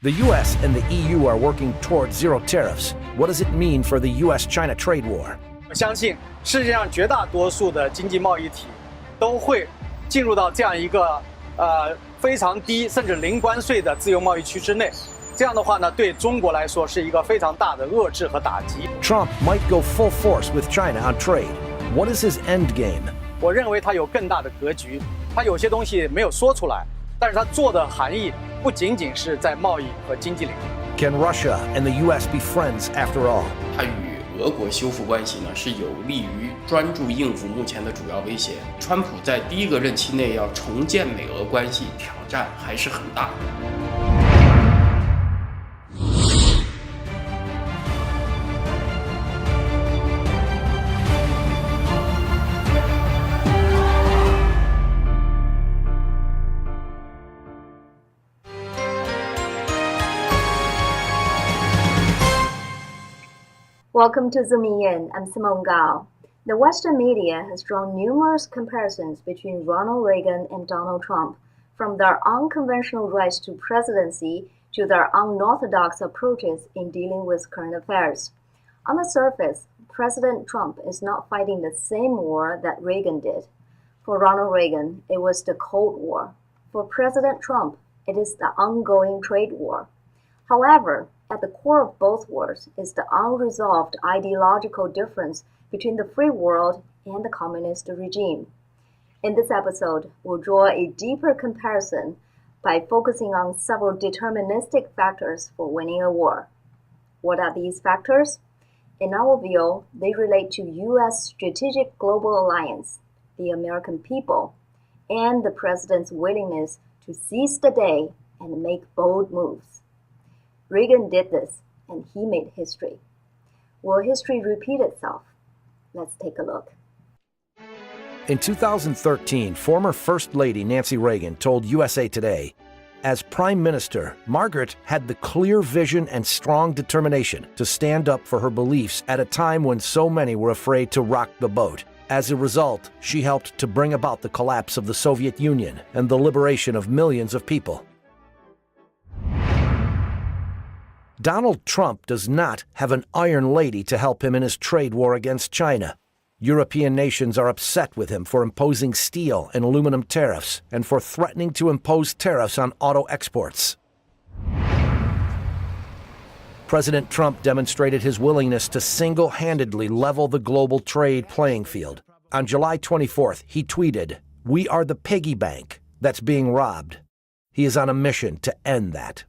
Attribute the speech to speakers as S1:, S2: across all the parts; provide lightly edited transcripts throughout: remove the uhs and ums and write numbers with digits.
S1: The U.S. and the EU are working toward zero tariffs. What does it mean for the U.S.-China trade war?
S2: 我相信世界上绝大多数的经济贸易体都会进入到这样一个非常低甚至零关税的自由贸易区之内。这样的话呢，对中国来说是一个非常大的遏制和打击。
S1: Trump might go full force with China on trade. What is his end game?
S2: 我认为他有更大的格局，他有些东西没有说出来，但是他做的含义不仅仅是在贸易和经济领域。
S1: Can Russia and the U.S. be friends after all?
S3: 它与俄国修复关系呢，是有利于专注应付目前的主要威胁。川普在第一个任期内要重建美俄关系，挑战还是很大的。
S4: Welcome to Zooming In. I'm Simone Gao. The Western media has drawn numerous comparisons between Ronald Reagan and Donald Trump, from their unconventional rise to presidency to their unorthodox approaches in dealing with current affairs. On the surface, President Trump is not fighting the same war that Reagan did. For Ronald Reagan, it was the Cold War. For President Trump, it is the ongoing trade war. However, at the core of both wars is the unresolved ideological difference between the free world and the communist regime. In this episode, we'll draw a deeper comparison by focusing on several deterministic factors for winning a war. What are these factors? In our view, they relate to U.S. strategic global alliance, the American people, and the president's willingness to seize the day and make bold moves. Reagan did this, and he made history. Will history repeat itself? Let's take a look.
S1: In 2013, former First Lady Nancy Reagan told USA Today, "As Prime Minister, Margaret had the clear vision and strong determination to stand up for her beliefs at a time when so many were afraid to rock the boat. As a result, she helped to bring about the collapse of the Soviet Union and the liberation of millions of people." Donald Trump does not have an iron lady to help him in his trade war against China. European nations are upset with him for imposing steel and aluminum tariffs and for threatening to impose tariffs on auto exports. President Trump demonstrated his willingness to single-handedly level the global trade playing field. On July 24th, he tweeted, "We are the piggy bank that's being robbed." He is on a mission to end that.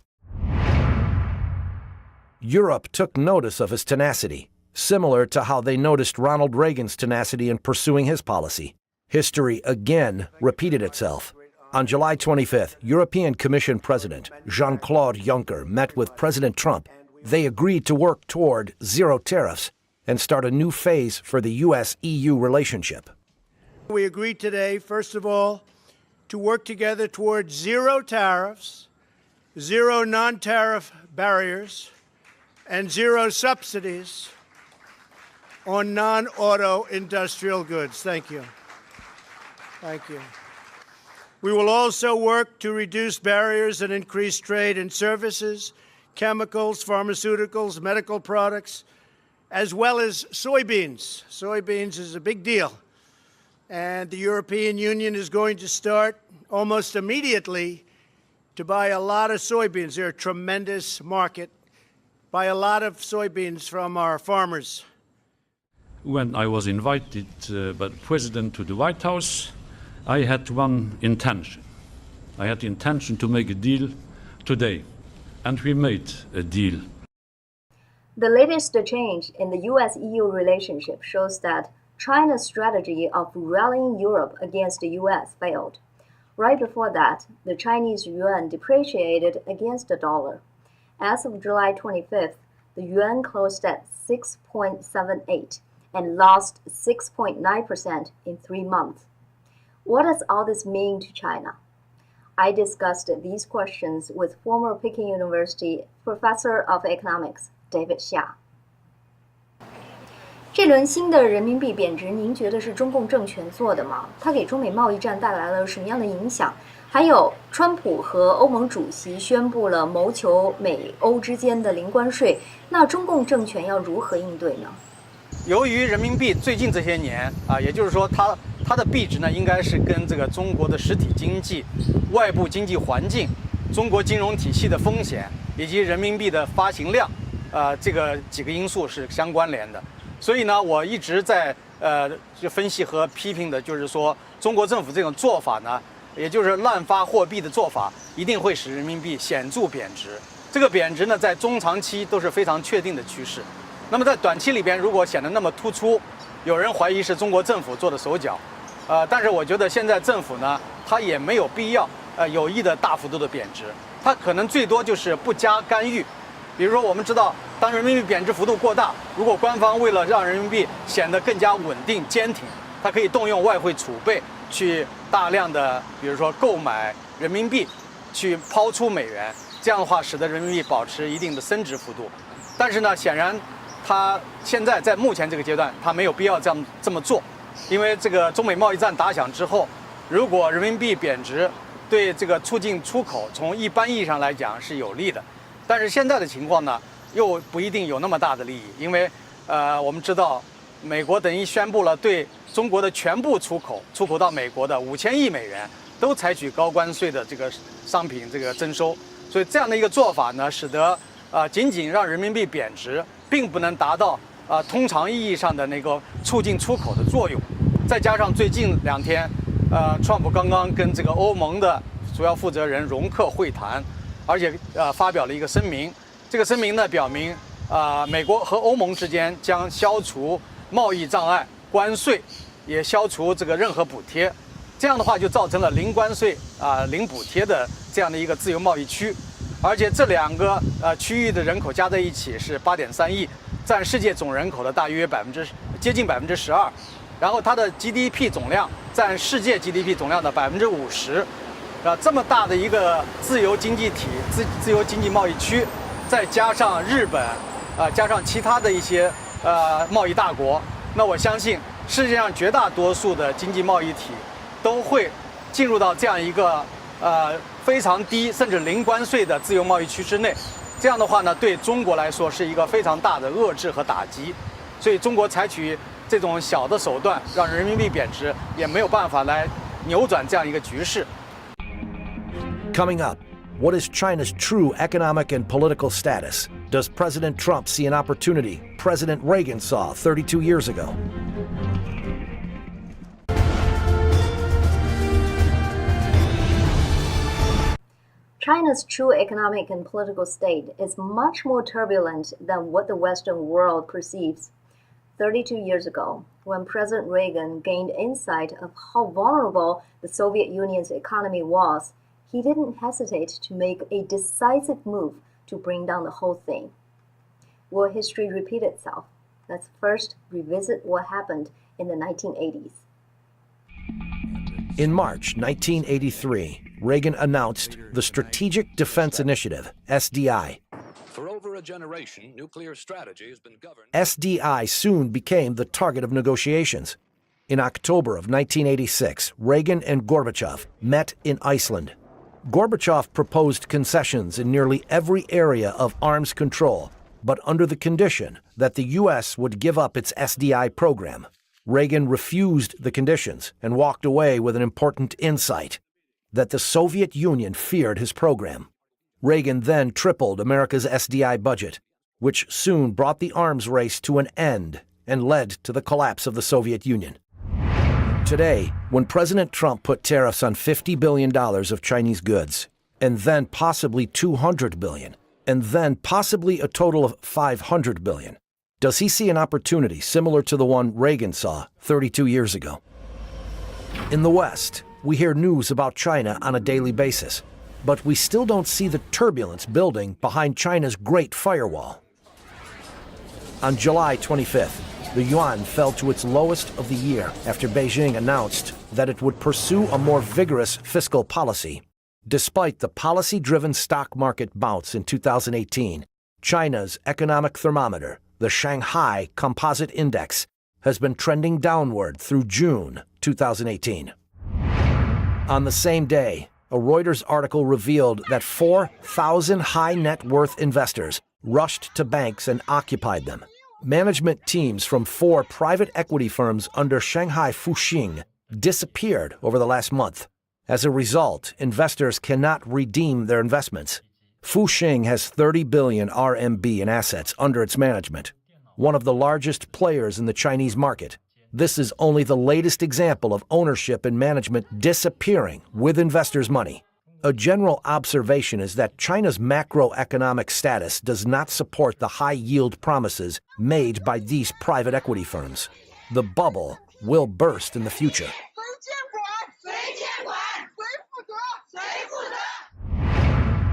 S1: Europe took notice of his tenacity, similar to how they noticed Ronald Reagan's tenacity in pursuing his policy. History again repeated itself. On July 25th, European Commission President Jean-Claude Juncker met with President Trump. They agreed to work toward zero tariffs and start a new phase for the U.S.-EU relationship.
S5: We agreed today, first of all, to work together toward zero tariffs, zero non-tariff barriers, and zero subsidies on non-auto industrial goods. Thank you. Thank you. We will also work to reduce barriers and increase trade in services, chemicals, pharmaceuticals, medical products, as well as soybeans. Soybeans is a big deal. And the European Union is going to start almost immediately to buy a lot of soybeans. They're a tremendous market. Buy a lot of soybeans from our farmers.
S6: When I was invited by the President to the White House, I had one intention. I had the intention to make a deal today, and we made a deal.
S4: The latest change in the U.S.-EU relationship shows that China's strategy of rallying Europe against the U.S. failed. Right before that, the Chinese yuan depreciated against the dollar. As of July 25th, the yuan closed at 6.78 and lost 6.9% in 3 months. What does all this mean to China? I discussed these questions with former Peking University professor of economics, David Xia. 这轮新的人民币贬值，您觉得是中共政权做的吗？它给中美贸易战带来了什么样的影响？还有川普和欧盟主席宣布了谋求美欧之间的零关税，那中共政权要如何应对呢？
S2: 由于人民币最近这些年也就是说它的币值呢，应该是跟这个中国的实体经济、外部经济环境、中国金融体系的风险以及人民币的发行量，这个几个因素是相关联的。所以呢，我一直在就分析和批评的就是说，中国政府这种做法呢，也就是滥发货币的做法，一定会使人民币显著贬值。这个贬值呢，在中长期都是非常确定的趋势。那么在短期里边，如果显得那么突出，有人怀疑是中国政府做的手脚，但是我觉得现在政府呢，它也没有必要有意的大幅度的贬值，它可能最多就是不加干预。比如说，我们知道，当人民币贬值幅度过大，如果官方为了让人民币显得更加稳定坚挺，它可以动用外汇储备去大量的，比如说购买人民币，去抛出美元，这样的话使得人民币保持一定的升值幅度。但是呢，显然它现在在目前这个阶段，它没有必要这么做，因为这个中美贸易战打响之后，如果人民币贬值，对这个促进出口从一般意义上来讲是有利的。但是现在的情况呢，又不一定有那么大的利益，因为我们知道，美国等于宣布了对中国的全部出口到美国的5000亿美元都采取高关税的这个商品这个征收，所以这样的一个做法呢，使得仅仅让人民币贬值，并不能达到通常意义上的那个促进出口的作用。再加上最近2天，川普刚刚跟这个欧盟的主要负责人容克会谈，而且发表了一个声明。这个声明呢，表明美国和欧盟之间将消除贸易障碍、关税，也消除这个任何补贴。这样的话，就造成了零关税零补贴的这样的一个自由贸易区。而且这2个区域的人口加在一起是8.3亿，占世界总人口的大约接近12%。然后它的 GDP 总量占世界 GDP 总量的50%。这么大的一个自由经济体、自由经济贸易区，再加上日本，加上其他的一些贸易大国，那我相信世界上绝大多数的经济贸易体都会进入到这样一个非常低甚至零关税的自由贸易区之内。这样的话呢，对中国来说是一个非常大的遏制和打击。所以中国采取这种小的手段让人民币贬值，也没有办法来扭转这样一个局势。
S1: Coming up, what is China's true economic and political status? Does President Trump see an opportunity President Reagan saw 32 years ago?
S4: China's true economic and political state is much more turbulent than what the Western world perceives. 32 years ago, when President Reagan gained insight of how vulnerable the Soviet Union's economy was, he didn't hesitate to make a decisive move to bring down the whole thing. Will history repeat itself? Let's first revisit what happened in the 1980s.
S1: In March 1983, Reagan announced the Strategic Defense Initiative, SDI.
S7: For over a generation, nuclear strategy has been governed.
S1: SDI soon became the target of negotiations. In October of 1986, Reagan and Gorbachev met in Iceland. Gorbachev proposed concessions in nearly every area of arms control, but under the condition that the U.S. would give up its SDI program. Reagan refused the conditions and walked away with an important insight: that the Soviet Union feared his program. Reagan then tripled America's SDI budget, which soon brought the arms race to an end and led to the collapse of the Soviet Union. Today, when President Trump put tariffs on $50 billion of Chinese goods, and then possibly $200 billion, and then possibly a total of $500 billion, does he see an opportunity similar to the one Reagan saw 32 years ago? In the West, we hear news about China on a daily basis, but we still don't see the turbulence building behind China's Great Firewall. On July 25th, the yuan fell to its lowest of the year after Beijing announced that it would pursue a more vigorous fiscal policy. Despite the policy-driven stock market bounce in 2018, China's economic thermometer, the Shanghai Composite Index, has been trending downward through June 2018. On the same day, A Reuters article revealed that 4,000 high net worth investors rushed to banks and occupied them. Management teams from 4 private equity firms under Shanghai Fuxing disappeared over the last month. As a result, investors cannot redeem their investments. Fuxing has 30 billion RMB in assets under its management, one of the largest players in the Chinese market. This is only the latest example of ownership and management disappearing with investors' money. A general observation is that China's macroeconomic status does not support the high-yield promises made by these private equity firms. The bubble will burst in the future.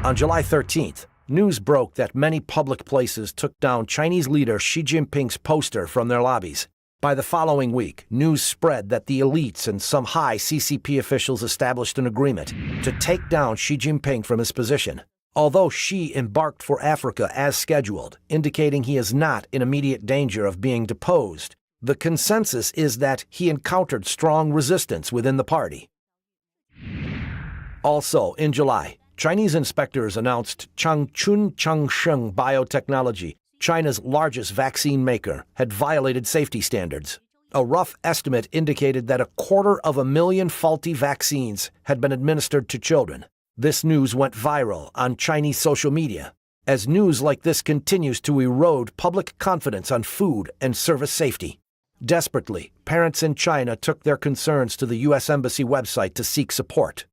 S1: On July 13th, news broke that many public places took down Chinese leader Xi Jinping's poster from their lobbies. By the following week, news spread that the elites and some high CCP officials established an agreement to take down Xi Jinping from his position. Although Xi embarked for Africa as scheduled, indicating he is not in immediate danger of being deposed, the consensus is that he encountered strong resistance within the party. Also, in July, Chinese inspectors announced Changchun Changsheng Biotechnology, China's largest vaccine maker, had violated safety standards. A rough estimate indicated that 250,000 faulty vaccines had been administered to children. This news went viral on Chinese social media, as news like this continues to erode public confidence on food and service safety. Desperately, parents in China took their concerns to the U.S. Embassy website to seek support.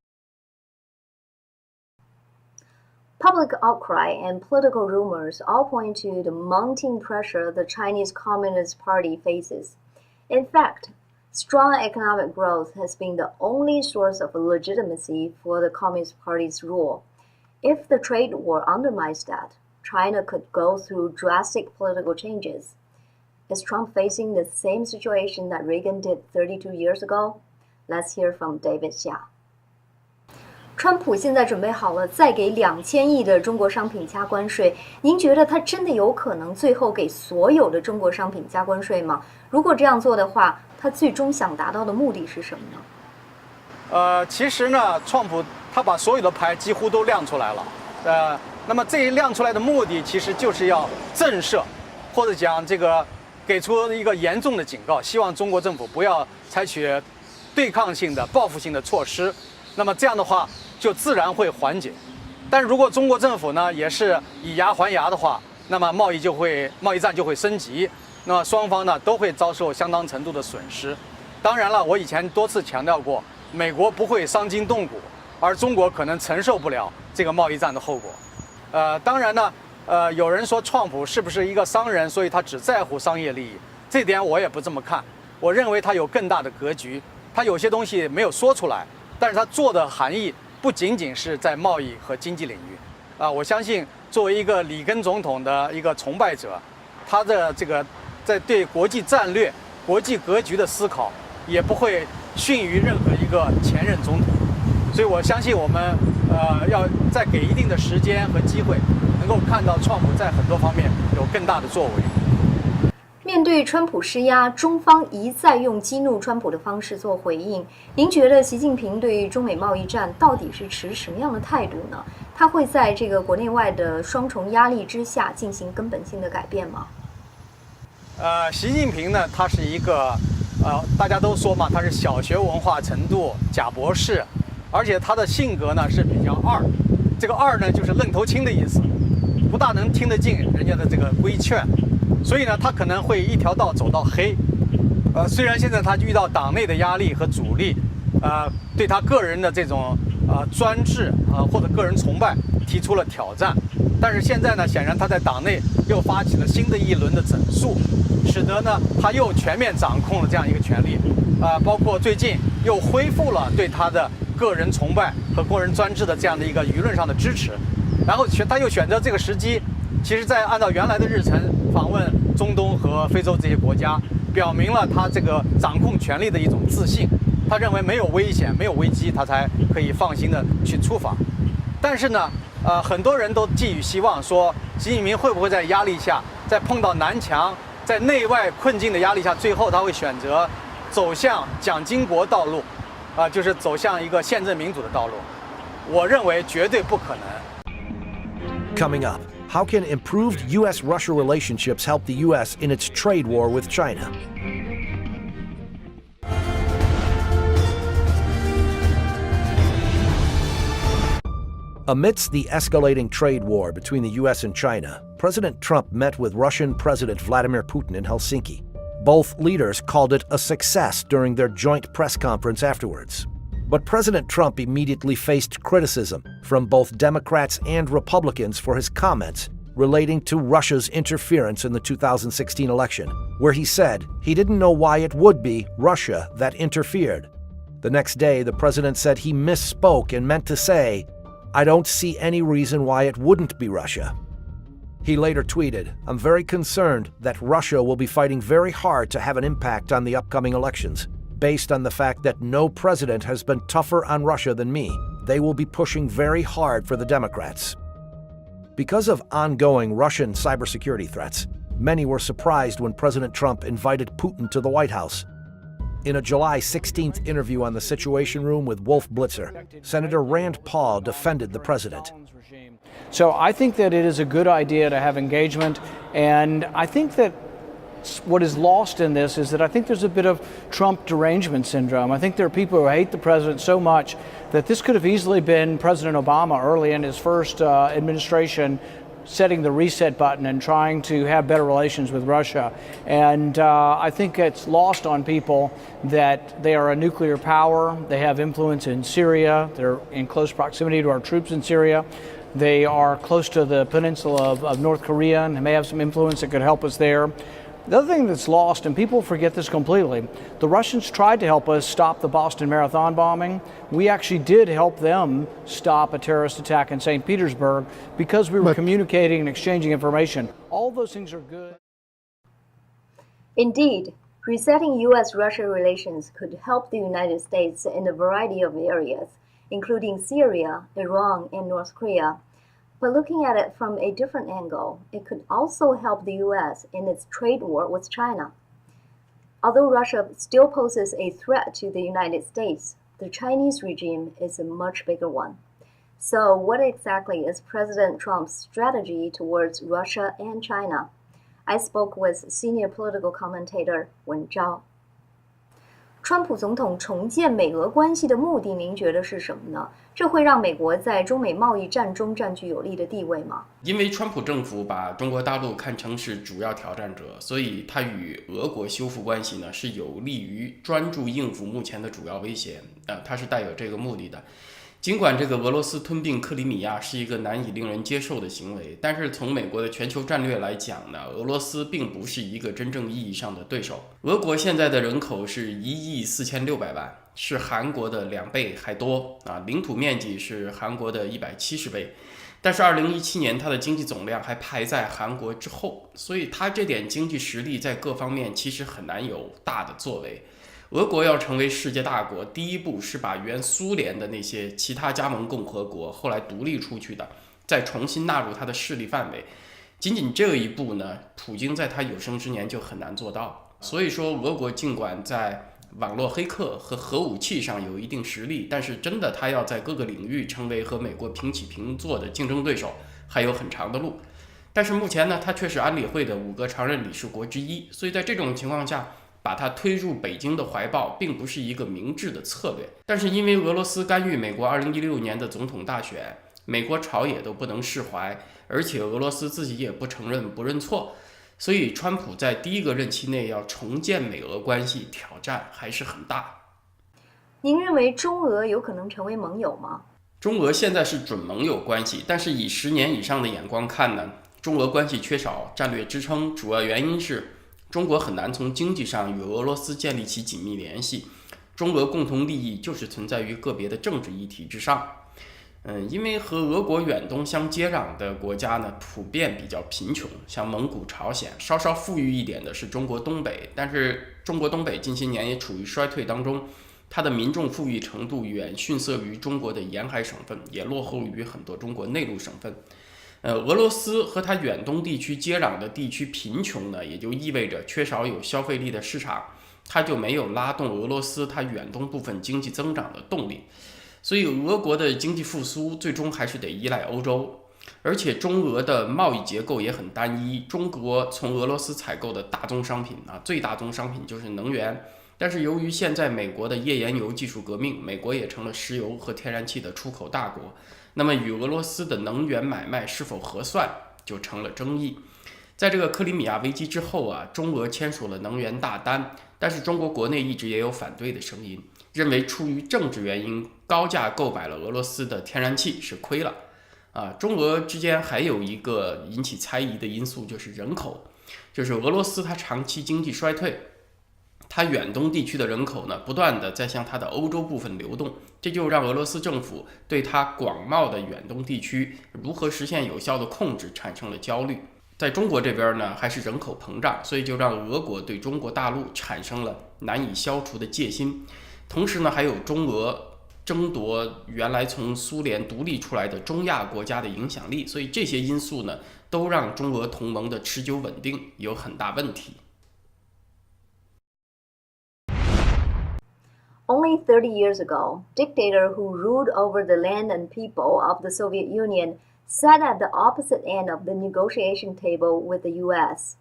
S4: Public outcry and political rumors all point to the mounting pressure the Chinese Communist Party faces. In fact, strong economic growth has been the only source of legitimacy for the Communist Party's rule. If the trade war undermines that, China could go through drastic political changes. Is Trump facing the same situation that Reagan did 32 years ago? Let's hear from David Xia. 川普现在准备好了再给2000亿的中国商品加关税，您觉得他真的有可能最后给所有的中国商品加关税吗？如果这样做的话，他最终想达到的目的是什么呢？
S2: 其实呢，川普他把所有的牌几乎都亮出来了，那么这一亮出来的目的其实就是要震慑，或者讲这个给出一个严重的警告，希望中国政府不要采取对抗性的、报复性的措施。那么这样的话，就自然会缓解。但如果中国政府呢也是以牙还牙的话，那么贸易战就会升级，那么双方呢都会遭受相当程度的损失。当然了，我以前多次强调过，美国不会伤筋动骨，而中国可能承受不了这个贸易战的后果。当然呢，有人说川普是不是一个商人，所以他只在乎商业利益，这点我也不这么看。我认为他有更大的格局，他有些东西没有说出来，但是他做的含义不仅仅是在贸易和经济领域。我相信作为一个里根总统的一个崇拜者，他的这个在对国际战略、国际格局的思考，也不会逊于任何一个前任总统。所以我相信我们要再给一定的时间和机会，能够看到川普在很多方面有更大的作为。
S4: 面对川普施压，中方一再用激怒川普的方式做回应。您觉得习近平对中美贸易战到底是持什么样的态度呢？他会在这个国内外的双重压力之下进行根本性的改变吗？
S2: 习近平呢，他是一个大家都说嘛，他是小学文化程度，假博士，而且他的性格呢是比较二。这个二呢，就是愣头青的意思，不大能听得进人家的这个规劝。所以呢，他可能会一条道走到黑。虽然现在他遇到党内的压力和阻力，对他个人的这种专制或者个人崇拜提出了挑战，但是现在呢，显然他在党内又发起了新的一轮的整肃，使得呢他又全面掌控了这样一个权力，包括最近又恢复了对他的个人崇拜和个人专制的这样的一个舆论上的支持，然后他又选择这个时机。其实，在按照原来的日程访问中东和非洲这些国家，表明了他这个掌控权力的一种自信。他认为没有危险、没有危机，他才可以放心的去出访。但是呢，很多人都寄予希望，说习近平会不会在压力下，在碰到南墙、在内外困境的压力下，最后他会选择走向蒋经国道路，就是走向一个宪政民主的道路。我认为绝对不可能。
S1: Coming up, how can improved U.S.-Russia relationships help the U.S. in its trade war with China? Amidst the escalating trade war between the U.S. and China, President Trump met with Russian President Vladimir Putin in Helsinki. Both leaders called it a success during their joint press conference afterwards. But President Trump immediately faced criticism from both Democrats and Republicans for his comments relating to Russia's interference in the 2016 election, where he said he didn't know why it would be Russia that interfered. The next day, the president said he misspoke and meant to say, "I don't see any reason why it wouldn't be Russia." He later tweeted, "I'm very concerned that Russia will be fighting very hard to have an impact on the upcoming elections. Based on the fact that no president has been tougher on Russia than me, they will be pushing very hard for the Democrats." Because of ongoing Russian cybersecurity threats, many were surprised when President Trump invited Putin to the White House. In a July 16th interview on the Situation Room with Wolf Blitzer, Senator Rand Paul defended the president.
S8: So I think that it is a good idea to have engagement, and I think that what is lost in this is that I think there's a bit of Trump derangement syndrome. I think there are people who hate the president so much that this could have easily been President Obama early in his first administration setting the reset button and trying to have better relations with Russia. And I think it's lost on people that they are a nuclear power, they have influence in Syria, they're in close proximity to our troops in Syria, they are close to the peninsula of North Korea and may have some influence that could help us there. The other thing that's lost, and people forget this completely, the Russians tried to help us stop the Boston Marathon bombing. We actually did help them stop a terrorist attack in St. Petersburg because we were communicating and exchanging information. All those things are good.
S4: Indeed, resetting U.S.-Russia relations could help the United States in a variety of areas, including Syria, Iran, and North Korea. But looking at it from a different angle, it could also help the U.S. in its trade war with China. Although Russia still poses a threat to the United States, the Chinese regime is a much bigger one. So what exactly is President Trump's strategy towards Russia and China? I spoke with senior political commentator Wen Zhao. 川普总统重建美俄关系的目的，您觉得是什么呢？这会让美国在中美贸易战中占据有利的地位吗？
S3: 因为川普政府把中国大陆看成是主要挑战者，所以他与俄国修复关系呢，是有利于专注应付目前的主要威胁。它是带有这个目的的。尽管这个俄罗斯吞并克里米亚是一个难以令人接受的行为，但是从美国的全球战略来讲呢，俄罗斯并不是一个真正意义上的对手。俄国现在的人口是1.46亿万，是韩国的2倍还多啊，领土面积是韩国的170倍。但是2017年它的经济总量还排在韩国之后，所以它这点经济实力在各方面其实很难有大的作为。俄国要成为世界大国，第一步是把原苏联的那些其他加盟共和国后来独立出去的，再重新纳入它的势力范围。仅仅这一步呢，普京在他有生之年就很难做到。所以说，俄国尽管在网络黑客和核武器上有一定实力，但是真的他要在各个领域成为和美国平起平坐的竞争对手，还有很长的路。但是目前呢，他却是安理会的5个常任理事国之一，所以在这种情况下，把它推入北京的怀抱并不是一个明智的策略。但是因为俄罗斯干预美国2016年的总统大选，美国朝野都不能释怀，而且俄罗斯自己也不承认不认错，所以川普在第一个任期内要重建美俄关系，挑战还是很大。
S4: 您认为中俄有可能成为盟友吗？
S3: 中俄现在是准盟友关系，但是以10年以上的眼光看呢，中俄关系缺少战略支撑，主要原因是中国很难从经济上与俄罗斯建立起紧密联系，中俄共同利益就是存在于个别的政治议题之上。因为和俄国远东相接壤的国家呢，普遍比较贫穷，像蒙古、朝鲜，稍稍富裕一点的是中国东北，但是中国东北近些年也处于衰退当中，它的民众富裕程度远逊色于中国的沿海省份，也落后于很多中国内陆省份。俄罗斯和它远东地区接壤的地区贫穷呢，也就意味着缺少有消费力的市场，它就没有拉动俄罗斯它远东部分经济增长的动力。所以俄国的经济复苏最终还是得依赖欧洲。而且中俄的贸易结构也很单一，中国从俄罗斯采购的大宗商品最大宗商品就是能源。但是由于现在美国的页岩油技术革命，美国也成了石油和天然气的出口大国，那么与俄罗斯的能源买卖是否合算就成了争议。在这个克里米亚危机之后中俄签署了能源大单，但是中国国内一直也有反对的声音，认为出于政治原因高价购买了俄罗斯的天然气是亏了。中俄之间还有一个引起猜疑的因素，就是人口，就是俄罗斯它长期经济衰退，它远东地区的人口呢不断的在向它的欧洲部分流动，这就让俄罗斯政府对它广袤的远东地区如何实现有效的控制产生了焦虑。在中国这边呢，还是人口膨胀，所以就让俄国对中国大陆产生了难以消除的戒心。同时呢，还有中俄争夺原来从苏联独立出来的中亚国家的影响力，所以这些因素呢，都让中俄同盟的持久稳定有很大问题。
S4: Only 30 years ago, dictator who ruled over the land and people of the Soviet Union sat at the opposite end of the negotiation table with the US.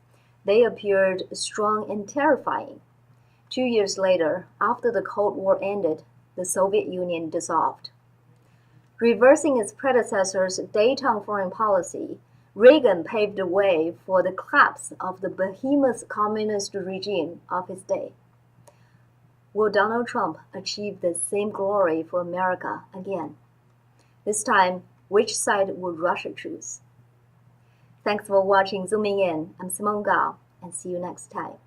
S4: They appeared strong and terrifying. 2 years later, after the Cold War ended, the Soviet Union dissolved. Reversing its predecessor's détente foreign policy, Reagan paved the way for the collapse of the behemoth communist regime of his day. Will Donald Trump achieve the same glory for America again? This time, which side will Russia choose? Thanks for watching Zooming In. I'm Simone Gao, and see you next time.